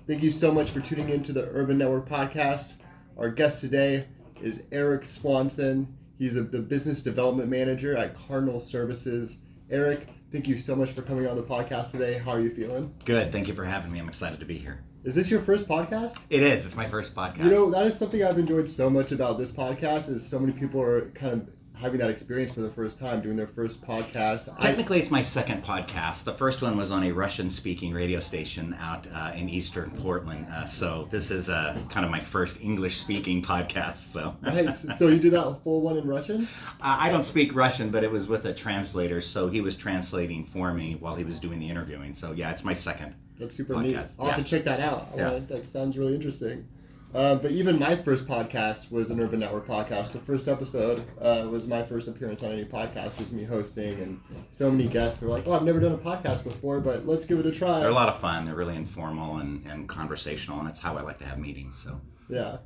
Thank you so much for tuning in to the Urban Network podcast. Our guest today is Erik Swanson. He's the business development manager at Cardinal Services. Erik, thank you so much for coming on the podcast today. How are you feeling? Good. Thank you for having me. I'm excited to be here. Is this your first podcast? It is. It's my first podcast. You know, that is something I've enjoyed so much about this podcast is so many people are kind of having that experience for the first time, doing their first podcast. Technically, it's my second podcast. The first one was on a Russian-speaking radio station out in eastern Portland. So this is kind of my first English-speaking podcast. So Nice. So you did that full one in Russian? I don't speak Russian, but it was with a translator. So he was translating for me while he was doing the interviewing. So yeah, it's my second. That's super podcast. neat. I'll have to check that out. Yeah. That sounds really interesting. But even my first podcast was an Urban Network podcast. The first episode was my first appearance on any podcast. It was me hosting, and so many guests were like, "Oh, I've never done a podcast before, but let's give it a try." They're a lot of fun. They're really informal and conversational, and it's how I like to have meetings. So Yeah.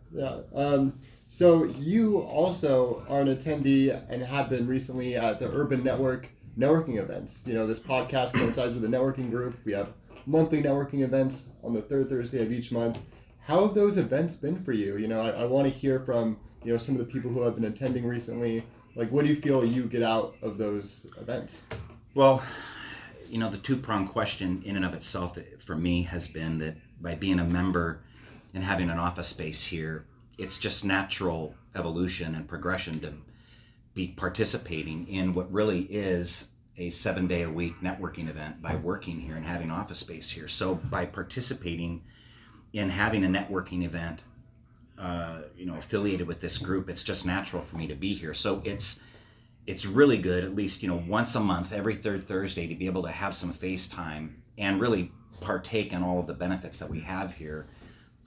So you also are an attendee and have been recently at the Urban Network networking events. You know, this podcast coincides with a networking group. We have monthly networking events on the third Thursday of each month. How have those events been for you? You know, I want to hear from, you know, some of the people who have been attending recently. Like, what do you feel you get out of those events? Well, you know, the two-pronged question in and of itself for me has been that by being a member and having an office space here, it's just natural evolution and progression to be participating in what really is a 7-day-a-week networking event by working here and having office space here. So by participating in having a networking event, affiliated with this group, it's just natural for me to be here. So it's really good, at least, you know, once a month, every third Thursday, to be able to have some face time and really partake in all of the benefits that we have here.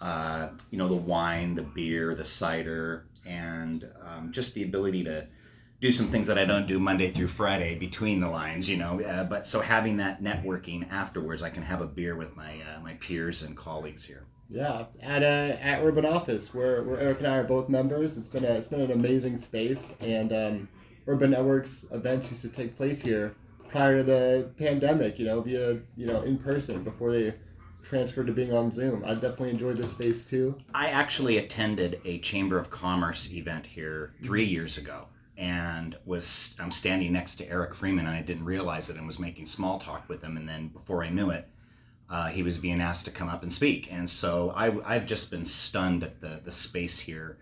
The wine, the beer, the cider, and just the ability to do some things that I don't do Monday through Friday between the lines, but so having that networking afterwards, I can have a beer with my peers and colleagues here. Yeah, at Urban Office, where Erik and I are both members. It's been an amazing space, and Urban Networks events used to take place here prior to the pandemic. Via in person before they transferred to being on Zoom. I definitely enjoyed this space too. I actually attended a Chamber of Commerce event here 3 years ago, and I'm standing next to Eric Freeman, and I didn't realize it, and was making small talk with him, and then before I knew it, he was being asked to come up and speak. And so I've just been stunned at the space here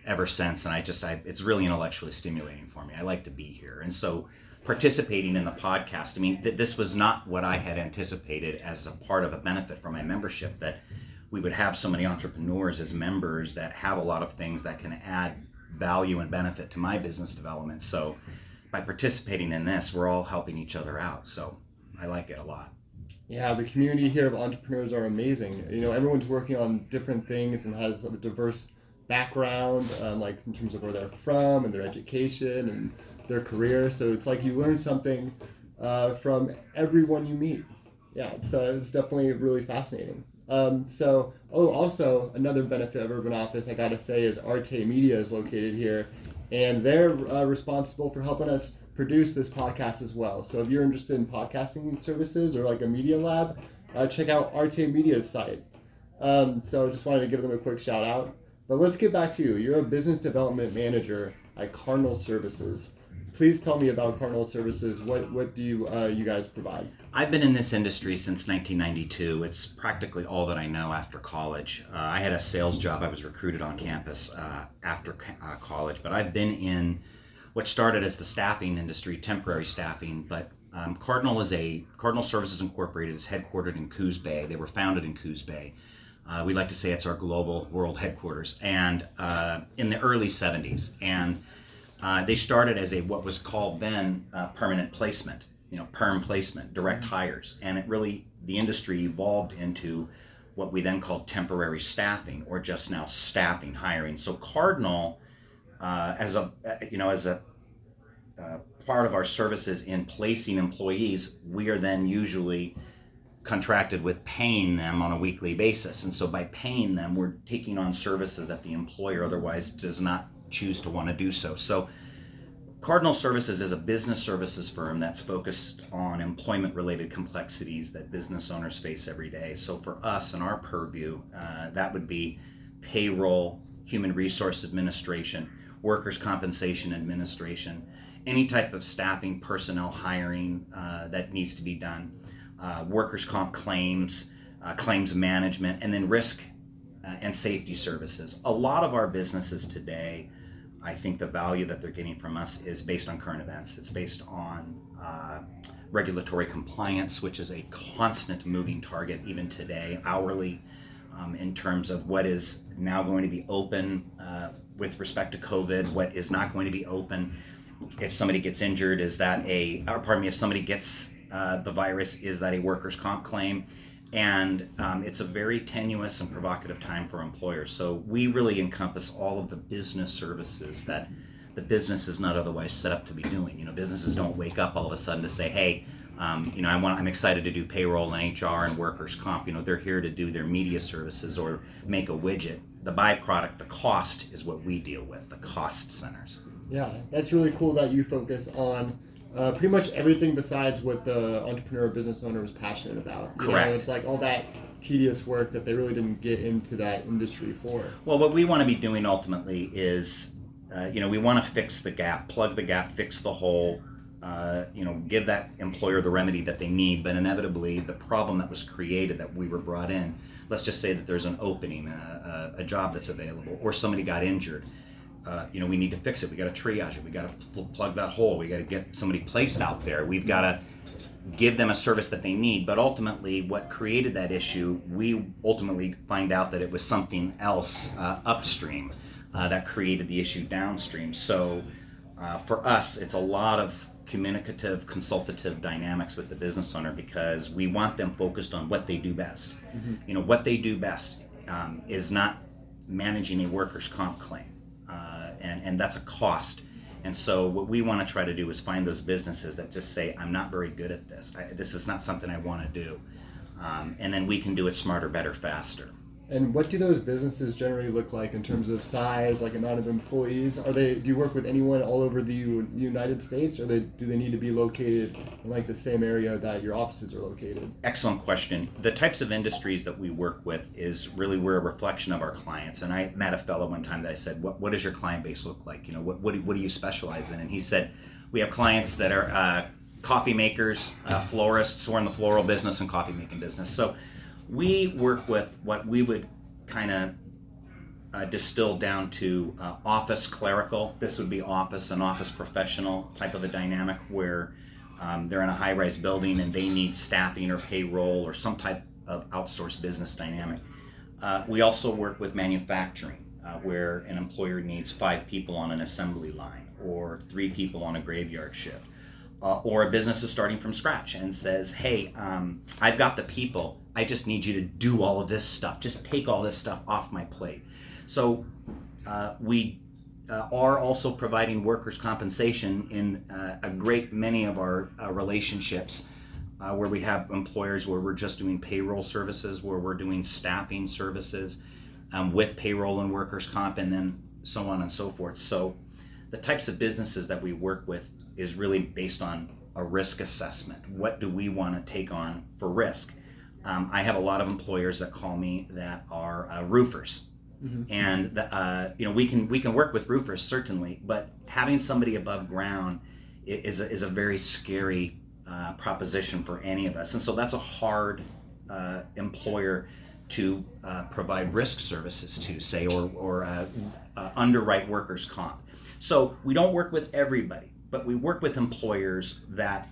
ever since, and it's really intellectually stimulating for me. I like to be here. And so participating in the podcast, I mean, this was not what I had anticipated as a part of a benefit for my membership, that we would have so many entrepreneurs as members that have a lot of things that can add value and benefit to my business development. So by participating in this, we're all helping each other out. So I like it a lot. Yeah, the community here of entrepreneurs are amazing. Everyone's working on different things and has a diverse background, like in terms of where they're from and their education and their career. So it's like you learn something from everyone you meet. Yeah, it's definitely really fascinating. Also another benefit of Urban Office, I gotta say, is Arte Media is located here, and they're responsible for helping us produce this podcast as well. So if you're interested in podcasting services or like a media lab, check out Arte Media's site. So just wanted to give them a quick shout out. But let's get back to you. You're a business development manager at Cardinal Services. Please tell me about Cardinal Services. What do you guys provide? I've been in this industry since 1992. It's practically all that I know after college. I had a sales job. I was recruited on campus after college, but I've been in what started as the staffing industry, temporary staffing, but Cardinal Services Incorporated is headquartered in Coos Bay. They were founded in Coos Bay. We like to say it's our global world headquarters, and in the early 70s. And they started as what was called then permanent placement, perm placement, direct hires. And the industry evolved into what we then called temporary staffing, or just now staffing, hiring. So Cardinal, as a part of our services in placing employees, we are then usually contracted with paying them on a weekly basis. And so by paying them, we're taking on services that the employer otherwise does not choose to want to do so. So Cardinal Services is a business services firm that's focused on employment-related complexities that business owners face every day. So for us and our purview, that would be payroll, human resource administration, workers' compensation administration, any type of staffing, personnel hiring that needs to be done, workers' comp claims, claims management, and then risk and safety services. A lot of our businesses today, I think the value that they're getting from us is based on current events. It's based on regulatory compliance, which is a constant moving target even today, hourly, in terms of what is now going to be open with respect to COVID, what is not going to be open. If somebody gets injured, if somebody gets the virus, is that a workers' comp claim? And it's a very tenuous and provocative time for employers. So we really encompass all of the business services that the business is not otherwise set up to be doing. Businesses don't wake up all of a sudden to say, hey, I'm excited to do payroll and HR and workers' comp. They're here to do their media services or make a widget. The byproduct, the cost, is what we deal with, the cost centers. Yeah, that's really cool that you focus on pretty much everything besides what the entrepreneur or business owner was passionate about. Correct. It's like all that tedious work that they really didn't get into that industry for. Well, what we want to be doing ultimately is, we want to fix the gap, plug the gap, fix the hole, give that employer the remedy that they need. But inevitably, the problem that was created, that we were brought in, let's just say that there's an opening, a job that's available, or somebody got injured. We need to fix it. We got to triage it. We got to plug that hole. We got to get somebody placed out there. We've got to give them a service that they need. But ultimately, what created that issue, we ultimately find out that it was something else upstream that created the issue downstream. So for us, it's a lot of communicative, consultative dynamics with the business owner, because we want them focused on what they do best. Mm-hmm. What they do best is not managing a workers' comp claim. And that's a cost. And so what we want to try to do is find those businesses that just say, I'm not very good at this. This is not something I want to do. And then we can do it smarter, better, faster. And what do those businesses generally look like in terms of size, like amount of employees? Do you work with anyone all over the United States, or do they need to be located in like the same area that your offices are located? Excellent question. The types of industries that we work with is really, we're a reflection of our clients. And I met a fellow one time that I said, what does your client base look like? What do you specialize in? And he said, we have clients that are coffee makers, florists. We're in the floral business and coffee making business. So we work with what we would kind of distill down to office clerical. This would be office and office professional type of a dynamic, where they're in a high-rise building and they need staffing or payroll or some type of outsourced business dynamic. We also work with manufacturing, where an employer needs 5 people on an assembly line or 3 people on a graveyard shift. Or a business is starting from scratch and says, hey, I've got the people, I just need you to do all of this stuff. Just take all this stuff off my plate. So we are also providing workers' compensation in a great many of our relationships, where we have employers where we're just doing payroll services, where we're doing staffing services with payroll and workers' comp, and then so on and so forth. So the types of businesses that we work with is really based on a risk assessment. What do we want to take on for risk? I have a lot of employers that call me that are roofers. Mm-hmm. And we can work with roofers, certainly, but having somebody above ground is a very scary proposition for any of us. And so that's a hard employer to provide risk services to, say, or underwrite workers' comp. So we don't work with everybody, but we work with employers that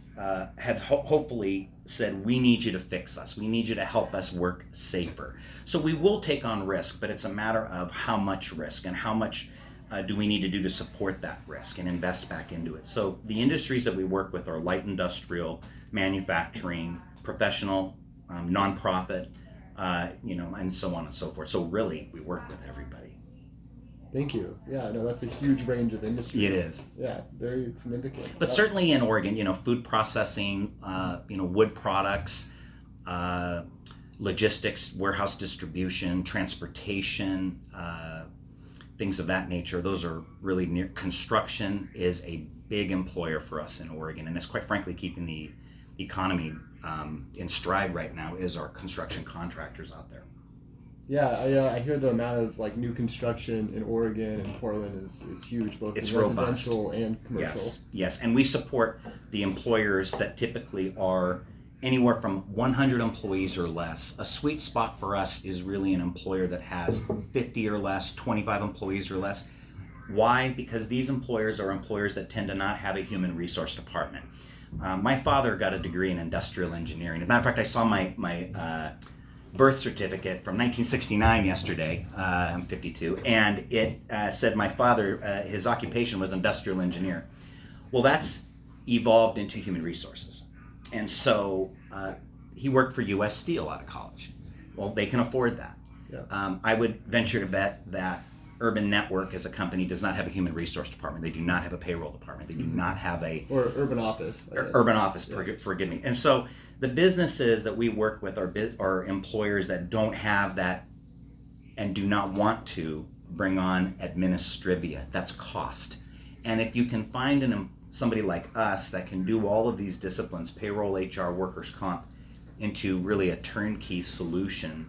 have hopefully said, we need you to fix us. We need you to help us work safer. So we will take on risk, but it's a matter of how much risk and how much do we need to do to support that risk and invest back into it. So the industries that we work with are light industrial, manufacturing, professional, nonprofit, and so on and so forth. So really, we work with everybody. Thank you. Yeah, no, that's a huge range of industries. It is. Yeah, very significant. But certainly in Oregon, food processing, wood products, logistics, warehouse distribution, transportation, things of that nature. Those are really near. Construction is a big employer for us in Oregon, and it's quite frankly keeping the economy in stride right now is our construction contractors out there. Yeah, I hear the amount of like new construction in Oregon and Portland is huge, both It's in residential and commercial. Yes, and we support the employers that typically are anywhere from 100 employees or less. A sweet spot for us is really an employer that has 50 or less, 25 employees or less. Why? Because these employers are employers that tend to not have a human resource department. My father got a degree in industrial engineering. As a matter of fact, I saw my birth certificate from 1969 yesterday. I'm 52, and it said my father, his occupation was industrial engineer. Well, that's evolved into human resources. And so he worked for U.S. Steel out of college. Well, they can afford that. Yeah. I would venture to bet that Urban Network as a company does not have a human resource department. They do not have a payroll department. They do not have a... Or urban office. Urban office, forgive me. And so the businesses that we work with are employers that don't have that and do not want to bring on administrivia. That's cost. And if you can find somebody like us that can do all of these disciplines, payroll, HR, workers' comp, into really a turnkey solution,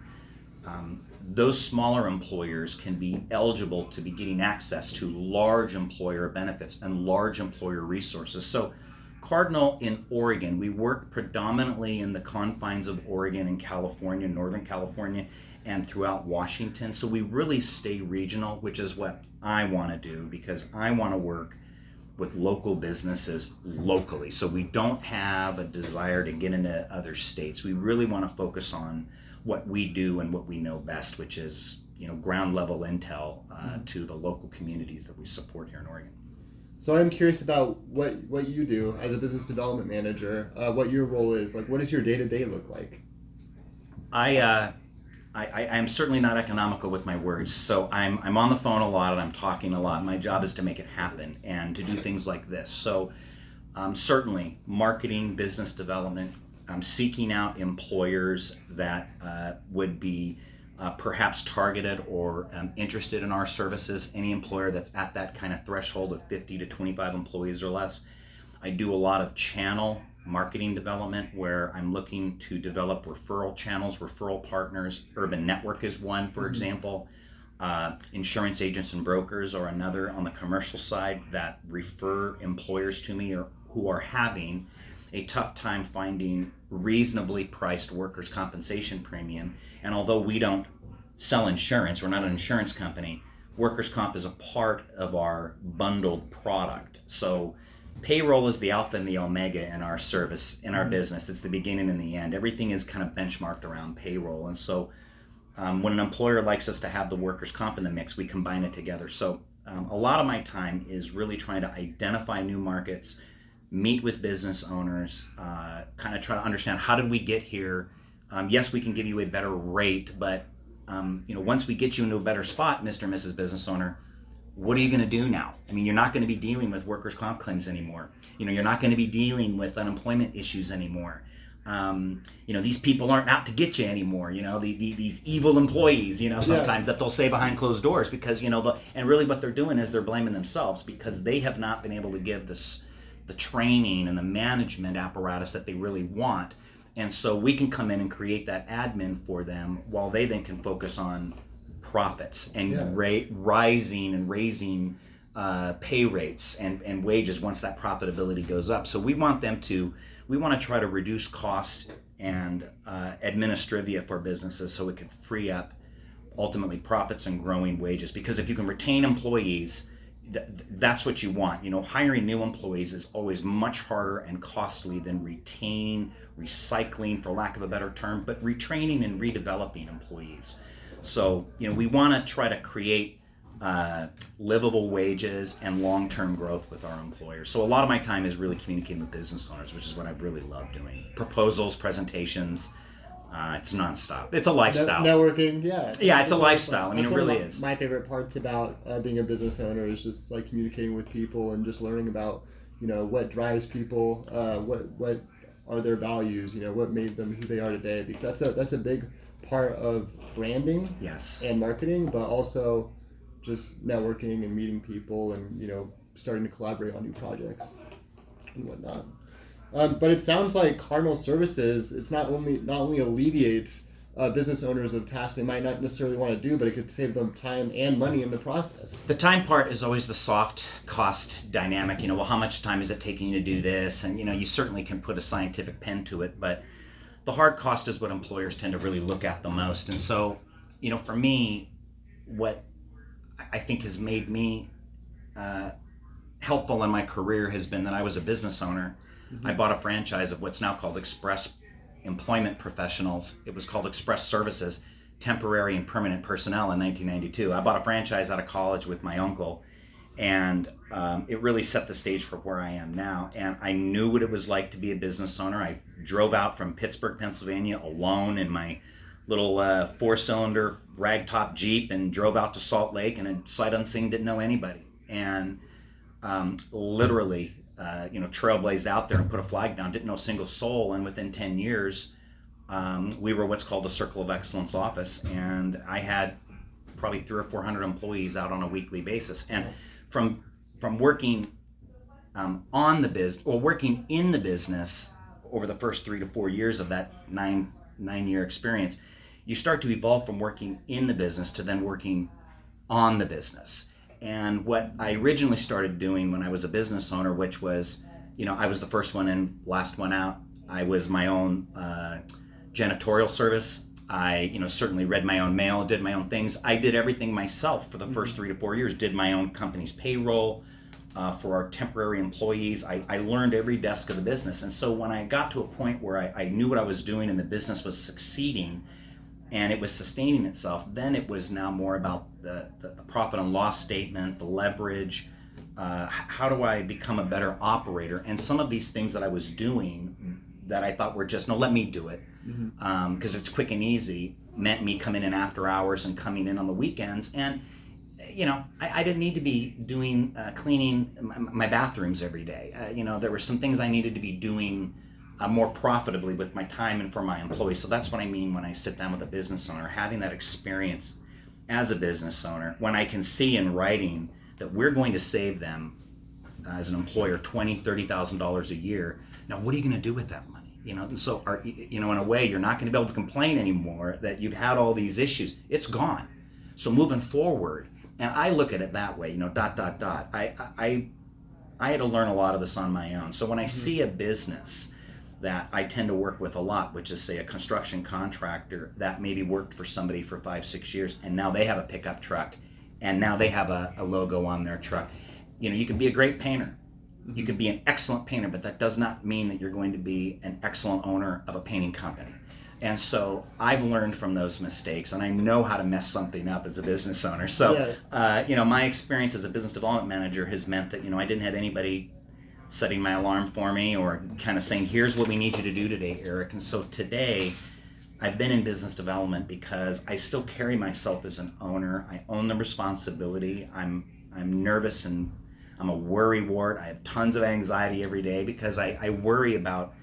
those smaller employers can be eligible to be getting access to large employer benefits and large employer resources. So Cardinal in Oregon, we work predominantly in the confines of Oregon and California, Northern California, and throughout Washington. So we really stay regional, which is what I want to do, because I want to work with local businesses locally. So we don't have a desire to get into other states. We really want to focus on what we do and what we know best, which is, ground level intel to the local communities that we support here in Oregon. So I'm curious about what you do as a business development manager, what your role is. Like, what does your day-to-day look like? I am certainly not economical with my words, so I'm on the phone a lot and I'm talking a lot. My job is to make it happen and to do things like this. So certainly marketing, business development, seeking out employers that would be perhaps targeted or interested in our services. Any employer that's at that kind of threshold of 50 to 25 employees or less. I do a lot of channel marketing development where I'm looking to develop referral channels, referral partners. Urban Network is one, for example. Insurance agents and brokers are another on the commercial side that refer employers to me or who are having a tough time finding reasonably priced workers' compensation premium. And although we don't sell insurance, we're not an insurance company, workers' comp is a part of our bundled product. So payroll is the alpha and the omega in our service, in our business. It's the beginning and the end. Everything is kind of benchmarked around payroll. And so when an employer likes us to have the workers' comp in the mix, we combine it together. So a lot of my time is really trying to identify new markets, meet with business owners, kind of try to understand how did we get here. Yes, we can give you a better rate, but once we get you into a better spot, Mr. and Mrs. Business Owner, what are you going to do now? I mean, you're not going to be dealing with workers' comp claims anymore. You're not going to be dealing with unemployment issues anymore. These people aren't out to get you anymore. These evil employees, sometimes that they'll say behind closed doors because, and really what they're doing is they're blaming themselves because they have not been able to give the training and the management apparatus that they really want. And so we can come in and create that admin for them while they then can focus on profits and rising and raising pay rates and wages once that profitability goes up. So we want to try to reduce cost and administrivia for businesses so it can free up ultimately profits and growing wages. Because if you can retain employees, that's what you want. Hiring new employees is always much harder and costly than recycling, for lack of a better term, but retraining and redeveloping employees. So, we want to try to create livable wages and long-term growth with our employers. So a lot of my time is really communicating with business owners, which is what I really love doing. Proposals, presentations, it's nonstop. It's a lifestyle. Networking, yeah. Yeah, it's a lifestyle. I mean, it really is. My favorite parts about being a business owner is just like communicating with people and just learning about, what drives people, what are their values, what made them who they are today. Because that's a big part of branding yes. and marketing, but also just networking and meeting people and, starting to collaborate on new projects and whatnot. But it sounds like Cardinal Services, it's not only alleviates business owners of tasks they might not necessarily want to do, but it could save them time and money in the process. The time part is always the soft cost dynamic. Well, how much time is it taking you to do this? And, you certainly can put a scientific pen to it, but the hard cost is what employers tend to really look at the most. And so, for me, what I think has made me helpful in my career has been that I was a business owner. I bought a franchise of what's now called Express Employment Professionals. It was called Express Services, Temporary and Permanent Personnel in 1992. I bought a franchise out of college with my uncle, and it really set the stage for where I am now. And I knew what it was like to be a business owner. I drove out from Pittsburgh, Pennsylvania alone in my little 4-cylinder ragtop Jeep and drove out to Salt Lake, and sight unseen, didn't know anybody. And literally, trailblazed out there and put a flag down, didn't know a single soul. And within 10 years, we were what's called a Circle of Excellence office. And I had probably 300 or 400 employees out on a weekly basis. And from working on the biz or working in the business over the first 3 to 4 years of that nine-year experience, you start to evolve from working in the business to then working on the business. And what I originally started doing when I was a business owner, which was, I was the first one in, last one out. I was my own janitorial service. I, certainly read my own mail, did my own things. I did everything myself for the first 3 to 4 years, did my own company's payroll for our temporary employees. I learned every desk of the business. And so when I got to a point where I knew what I was doing and the business was succeeding, and it was sustaining itself, then it was now more about the profit and loss statement, the leverage, how do I become a better operator? And some of these things that I was doing that I thought were just, no, let me do it, because it's quick and easy, meant me coming in after hours and coming in on the weekends. And, I didn't need to be doing, cleaning my bathrooms every day. There were some things I needed to be doing more profitably with my time and for my employees. So that's what I mean when I sit down with a business owner, having that experience as a business owner, when I can see in writing that we're going to save them as an employer $20,000, $30,000 a year. Now, what are you going to do with that money? And so, in a way, you're not going to be able to complain anymore that you've had all these issues. It's gone. So moving forward, and I look at it that way, I had to learn a lot of this on my own. So when I see a business that I tend to work with a lot, which is, say, a construction contractor that maybe worked for somebody for 5-6 years, and now they have a pickup truck, and now they have a logo on their truck. You can be a great painter. You can be an excellent painter, but that does not mean that you're going to be an excellent owner of a painting company. And so I've learned from those mistakes, and I know how to mess something up as a business owner. So, my experience as a business development manager has meant that, I didn't have anybody setting my alarm for me or kind of saying, here's what we need you to do today, Eric. And so today, I've been in business development because I still carry myself as an owner. I own the responsibility. I'm nervous and I'm a worrywart. I have tons of anxiety every day because I worry about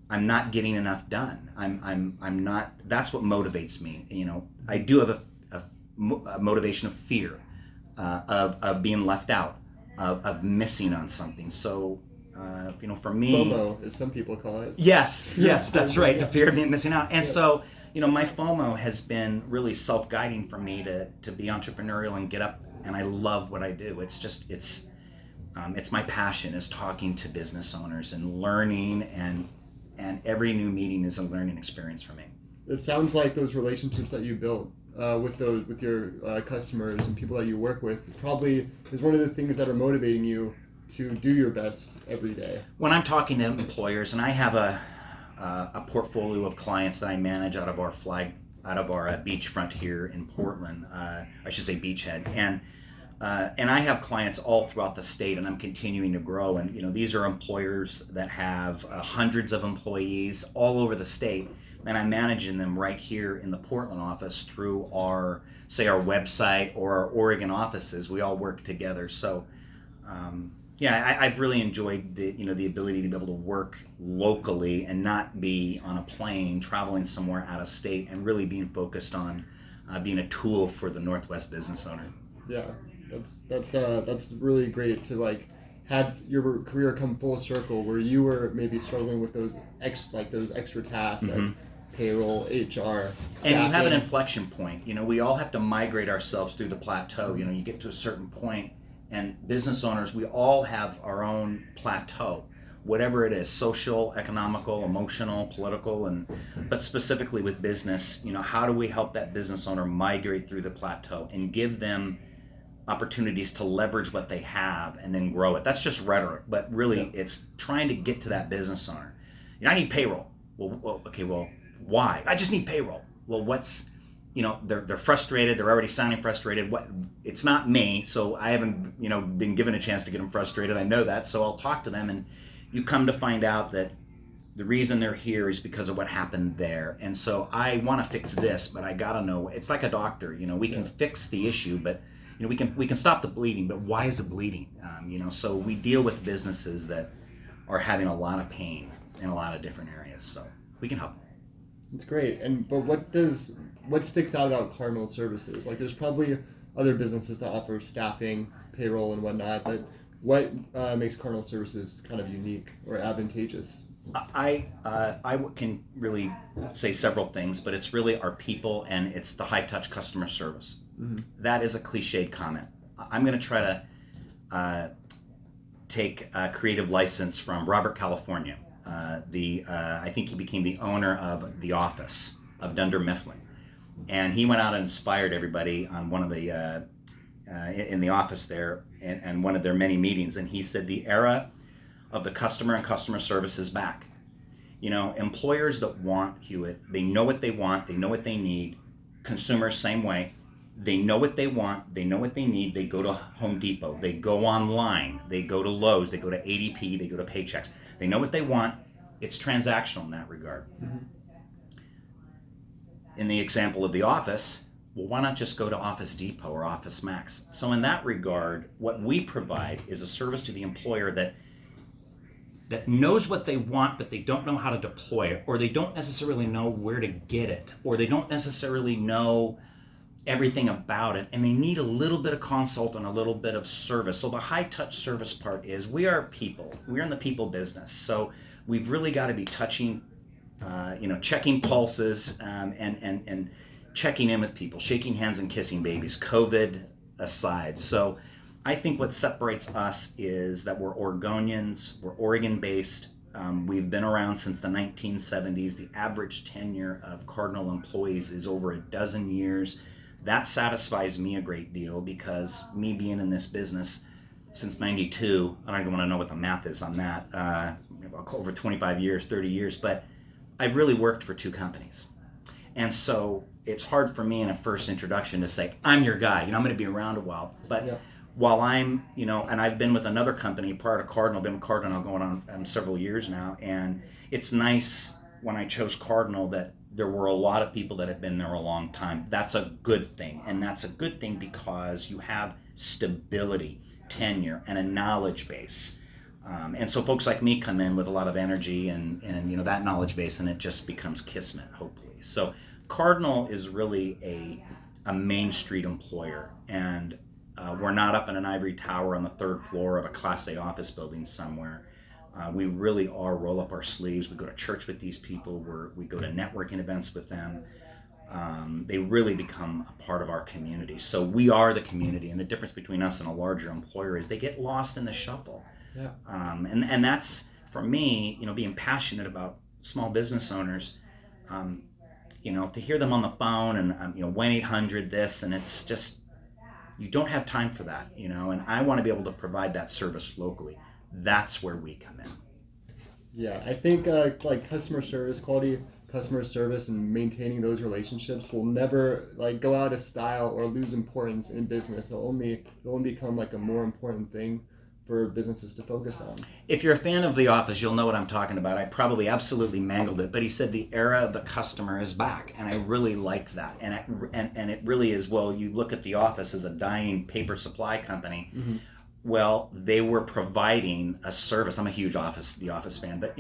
I'm not getting enough done. I'm not. That's what motivates me. I do have a motivation of fear, of being left out, of missing on something. So, for me, FOMO, as some people call it. Yes, that's right. The fear of being missing out. And so, my FOMO has been really self-guiding for me to be entrepreneurial and get up. And I love what I do. It's my passion is talking to business owners and learning, and every new meeting is a learning experience for me. It sounds like those relationships that you built with your customers and people that you work with probably is one of the things that are motivating you to do your best every day. When I'm talking to employers, and I have a portfolio of clients that I manage out of our beachfront here in Portland, I should say beachhead, and I have clients all throughout the state, and I'm continuing to grow. And these are employers that have hundreds of employees all over the state, and I'm managing them right here in the Portland office through our website or our Oregon offices. We all work together. So, I've really enjoyed the ability to be able to work locally and not be on a plane traveling somewhere out of state, and really being focused on being a tool for the Northwest business owner. Yeah, that's really great to like have your career come full circle where you were maybe struggling with those extra tasks like Hmm. payroll, HR, And you have an staffing. inflection point. We all have to migrate ourselves through the plateau. You get to a certain point, and business owners, we all have our own plateau, whatever it is, social, economical, emotional, political, but specifically with business, how do we help that business owner migrate through the plateau and give them opportunities to leverage what they have and then grow it? That's just rhetoric, but really it's trying to get to that business owner. I need payroll. Well, okay, well, why? I just need payroll. Well, what's they're frustrated. They're already sounding frustrated. What? It's not me, so I haven't been given a chance to get them frustrated. I know that, so I'll talk to them, and you come to find out that the reason they're here is because of what happened there. And so I want to fix this, but I gotta know. It's like a doctor. We can fix the issue, but we can stop the bleeding. But why is it bleeding? So we deal with businesses that are having a lot of pain in a lot of different areas. So we can help. It's great. But what sticks out about Cardinal Services? Like, there's probably other businesses that offer staffing, payroll, and whatnot. But what makes Cardinal Services kind of unique or advantageous? I can really say several things, but it's really our people and it's the high touch customer service. Mm-hmm. That is a cliched comment. I'm going to try to take a creative license from Robert California. I think he became the owner of The Office of Dunder Mifflin, and he went out and inspired everybody on one of the in the office there, and one of their many meetings, and he said the era of the customer and customer service is back. Employers that want Hewitt, they know what they want, they know what they need. Consumers, same way. They know what they want, they know what they need. They go to Home Depot, they go online, they go to Lowe's, they go to ADP, they go to Paychex. They know what they want. It's transactional in that regard. Mm-hmm. In the example of The Office, well, why not just go to Office Depot or Office Max? So in that regard, what we provide is a service to the employer that knows what they want, but they don't know how to deploy it, or they don't necessarily know where to get it, or they don't necessarily know everything about it, and they need a little bit of consult and a little bit of service. So the high touch service part is we are people. We're in the people business. So we've really got to be touching, checking pulses, and checking in with people, shaking hands and kissing babies, COVID aside. So I think what separates us is that we're Oregonians, we're Oregon-based. We've been around since the 1970s. The average tenure of Cardinal employees is over a dozen years. That satisfies me a great deal because me being in this business since 92, I don't even want to know what the math is on that, over 25 years, 30 years, but I've really worked for two companies. And so it's hard for me in a first introduction to say, I'm your guy, I'm going to be around a while. But while I'm, and I've been with another company prior to Cardinal, been with Cardinal going on several years now, and it's nice when I chose Cardinal that there were a lot of people that have been there a long time. That's a good thing, and that's a good thing because you have stability, tenure, and a knowledge base. And so folks like me come in with a lot of energy and that knowledge base, and it just becomes kismet, hopefully. So Cardinal is really a Main Street employer, and we're not up in an ivory tower on the third floor of a Class A office building somewhere. We really are roll up our sleeves. We go to church with these people. We go to networking events with them. They really become a part of our community. So we are the community, and the difference between us and a larger employer is they get lost in the shuffle. Yeah. And that's, for me, being passionate about small business owners, to hear them on the phone and 1-800 this, and it's just, you don't have time for that, and I want to be able to provide that service locally. That's where we come in. Yeah, I think like customer service, quality customer service, and maintaining those relationships will never go out of style or lose importance in business. It'll only become a more important thing for businesses to focus on. If you're a fan of The Office, you'll know what I'm talking about. I probably absolutely mangled it, but he said the era of the customer is back, and I really like that. And it really is. Well, you look at The Office as a dying paper supply company. Mm-hmm. Well, they were providing a service. I'm a huge The Office fan, but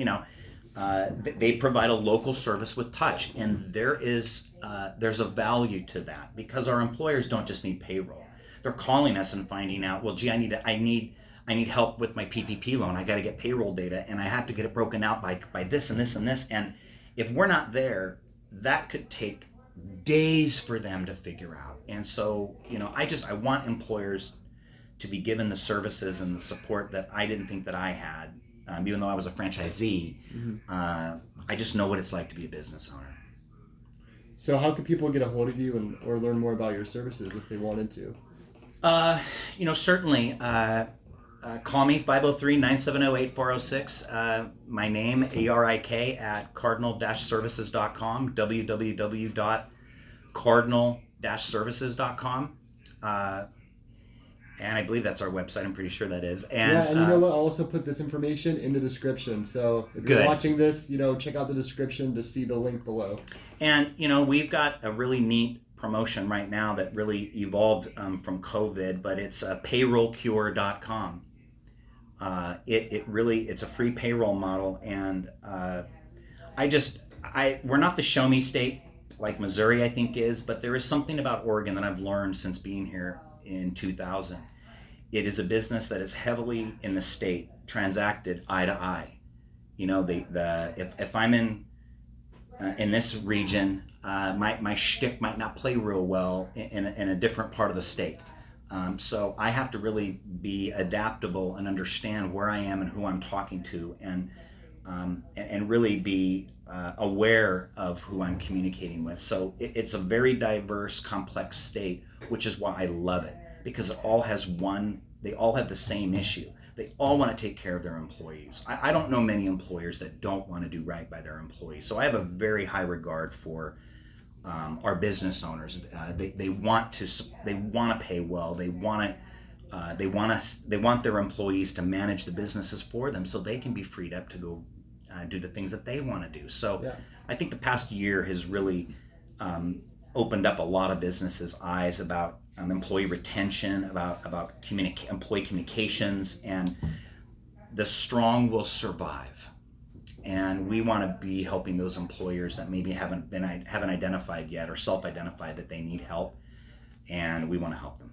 they provide a local service with touch, and there's a value to that because our employers don't just need payroll. they're calling us and finding out, well, gee, I need help with my PPP loan. I got to get payroll data, and I have to get it broken out by this and this and this. And if we're not there, that could take days for them to figure out. And so, I want employers to be given the services and the support that I didn't think that I had, even though I was a franchisee. I just know what it's like to be a business owner. So how can people get a hold of you or learn more about your services if they wanted to? Certainly. Call me, 503-970-8406. My name, Erik, at cardinal-services.com, www.cardinal-services.com. And I believe that's our website. I'm pretty sure that is. And you know what? I'll also put this information in the description. So if you're watching this, check out the description to see the link below. And, we've got a really neat promotion right now that really evolved from COVID, but it's payrollcure.com. It's a free payroll model. And we're not the show me state like Missouri, I think, is, but there is something about Oregon that I've learned since being here in 2000. It is a business that is heavily in the state transacted eye to eye. If I'm in this region, my shtick might not play real well in a different part of the state. So I have to really be adaptable and understand where I am and who I'm talking to, and really be aware of who I'm communicating with. So it's a very diverse, complex state, which is why I love it, because they all have the same issue. They all want to take care of their employees. I don't know many employers that don't want to do right by their employees. So I have a very high regard for our business owners. They want to pay well. They want their employees to manage the businesses for them, so they can be freed up to go do the things that they want to do. So I think the past year has really opened up a lot of businesses' eyes about employee retention, about employee communications, and the strong will survive. And we want to be helping those employers that maybe haven't identified yet or self-identified that they need help, and we want to help them.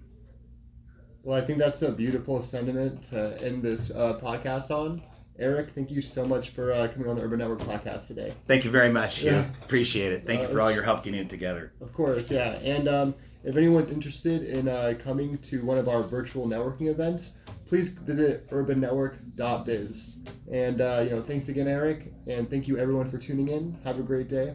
Well, I think that's a beautiful sentiment to end this podcast on. Erik, thank you so much for coming on the Urban Network podcast today. Thank you very much. Yeah. Appreciate it. Thank you for all your help getting it together. Of course, yeah. And if anyone's interested in coming to one of our virtual networking events, please visit urbannetwork.biz. And thanks again, Erik, and thank you everyone for tuning in. Have a great day.